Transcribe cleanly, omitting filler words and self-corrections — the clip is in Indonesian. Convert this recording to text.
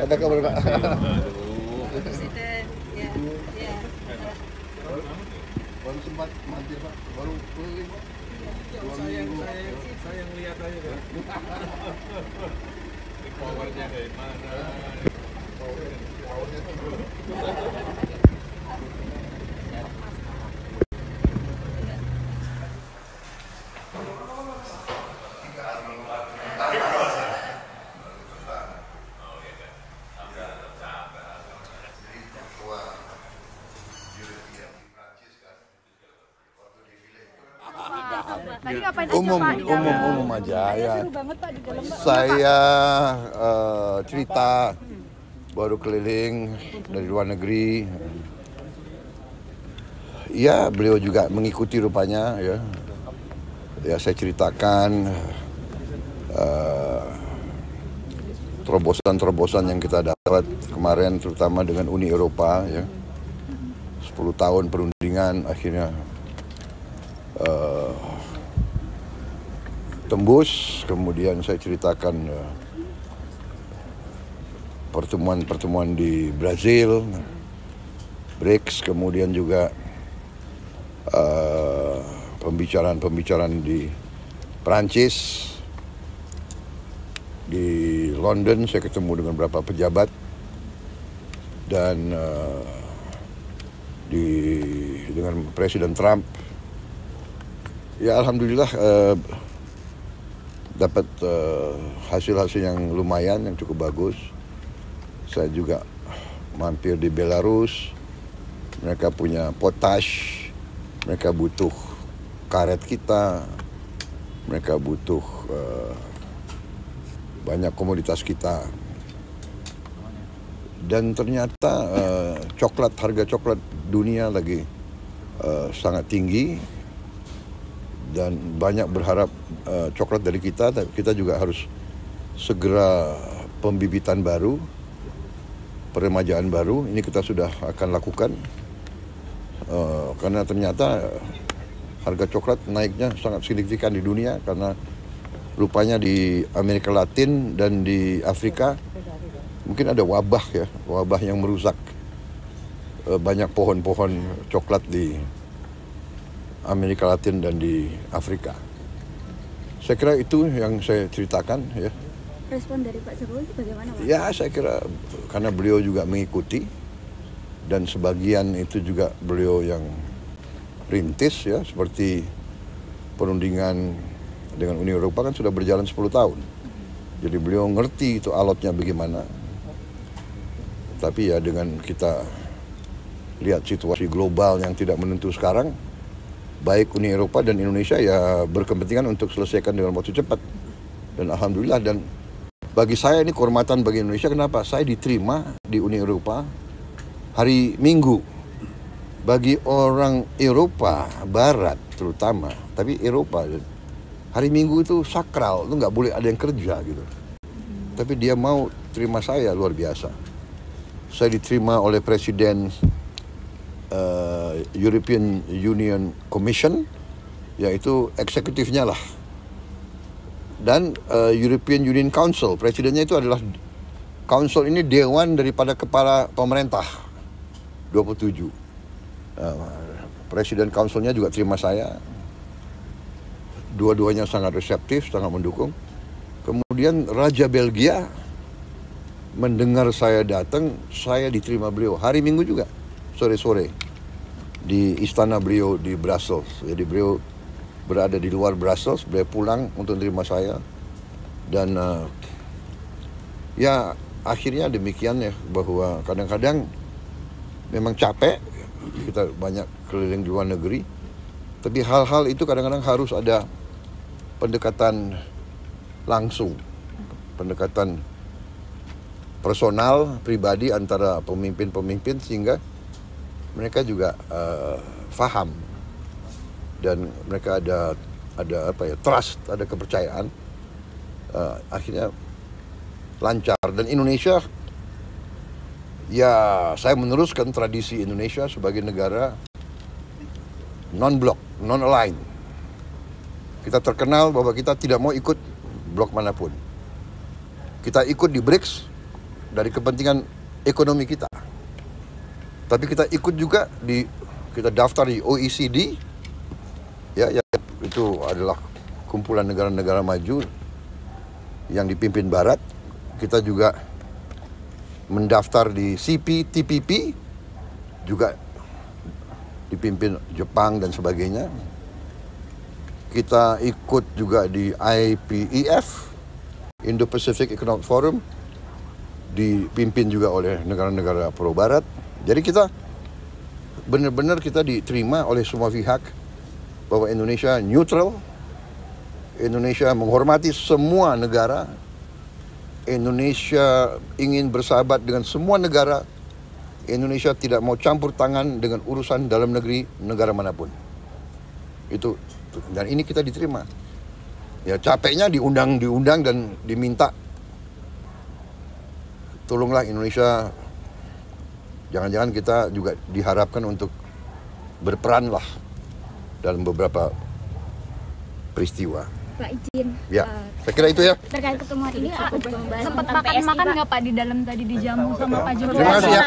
Ada kabar Pak. Presiden, ya. Baru sempat mampir Pak, baru keliling Pak. Saya yang lihat aja kan. Powernya dari mana? Powernya turun. Tadi ngapain aja Pak di dalam? Umum aja ya. Seru banget Pak di dalam Pak. Saya cerita baru keliling dari luar negeri. Ya, beliau juga mengikuti rupanya ya. Ya, saya ceritakan terobosan-terobosan yang kita dapat kemarin, terutama dengan Uni Eropa ya. 10 tahun perundingan akhirnya tembus. Kemudian saya ceritakan pertemuan-pertemuan di Brazil, BRICS, kemudian juga pembicaraan di Perancis, di London saya ketemu dengan beberapa pejabat, dan dengan Presiden Trump. Ya alhamdulillah dapat hasil-hasil yang lumayan, yang cukup bagus. Saya juga mampir di Belarus, mereka punya potash, mereka butuh karet kita, mereka butuh banyak komoditas kita. Dan ternyata harga coklat dunia lagi sangat tinggi, dan banyak berharap coklat dari kita. Tapi kita juga harus segera pembibitan baru, peremajaan baru. Ini kita sudah akan lakukan karena ternyata harga coklat naiknya sangat signifikan di dunia, karena rupanya di Amerika Latin dan di Afrika mungkin ada wabah yang merusak banyak pohon-pohon coklat di Amerika Latin dan di Afrika. Saya kira itu yang saya ceritakan ya. Respon dari Pak Jokowi bagaimana Pak? Ya saya kira karena beliau juga mengikuti, dan sebagian itu juga beliau yang rintis ya, seperti perundingan dengan Uni Eropa kan sudah berjalan 10 tahun. Jadi beliau ngerti itu alotnya bagaimana. Tapi ya dengan kita lihat situasi global yang tidak menentu sekarang, baik Uni Eropa dan Indonesia ya berkepentingan untuk selesaikan dengan waktu cepat. Dan alhamdulillah, dan bagi saya ini kehormatan bagi Indonesia. Kenapa? Saya diterima di Uni Eropa hari Minggu. Bagi orang Eropa Barat terutama, tapi Eropa hari Minggu itu sakral, itu nggak boleh ada yang kerja gitu. Tapi dia mau terima saya, luar biasa. Saya diterima oleh Presiden European Union Commission, yaitu eksekutifnya lah, dan European Union Council. Presidennya itu adalah Council, ini dewan daripada kepala pemerintah 27. Presiden Councilnya juga terima saya. Dua-duanya sangat reseptif, sangat mendukung. Kemudian Raja Belgia mendengar saya datang, saya diterima beliau hari Minggu juga, sore-sore di istana beliau di Brussels. Jadi beliau berada di luar Brussels, beliau pulang untuk menerima saya. Dan ya akhirnya demikian ya, bahwa kadang-kadang memang capek, kita banyak keliling di luar negeri, tapi hal-hal itu kadang-kadang harus ada pendekatan langsung, pendekatan personal, pribadi antara pemimpin-pemimpin, sehingga mereka juga faham, dan mereka ada trust, ada kepercayaan, akhirnya lancar. Dan Indonesia, ya saya meneruskan tradisi Indonesia sebagai negara non-blok, non-align. Kita terkenal bahwa kita tidak mau ikut blok manapun. Kita ikut di BRICS dari kepentingan ekonomi kita. Tapi kita ikut juga kita daftar di OECD, ya itu adalah kumpulan negara-negara maju yang dipimpin Barat. Kita juga mendaftar di CPTPP, juga dipimpin Jepang dan sebagainya. Kita ikut juga di IPEF, Indo-Pacific Economic Forum, dipimpin juga oleh negara-negara pro-Barat. Jadi kita benar-benar kita diterima oleh semua pihak bahwa Indonesia neutral, Indonesia menghormati semua negara, Indonesia ingin bersahabat dengan semua negara, Indonesia tidak mau campur tangan dengan urusan dalam negeri negara manapun. Itu, dan ini kita diterima. Ya capeknya diundang dan diminta, tolonglah Indonesia, jangan-jangan kita juga diharapkan untuk berperan lah dalam beberapa peristiwa. Pak izin. Ya, saya kira itu ya. Terkait pertemuan ini apa membahas Sempat tentang makan PSI, makan Pak? nggak Pak di dalam tadi dijamu sama Pak Jokowi? Terima kasih ya.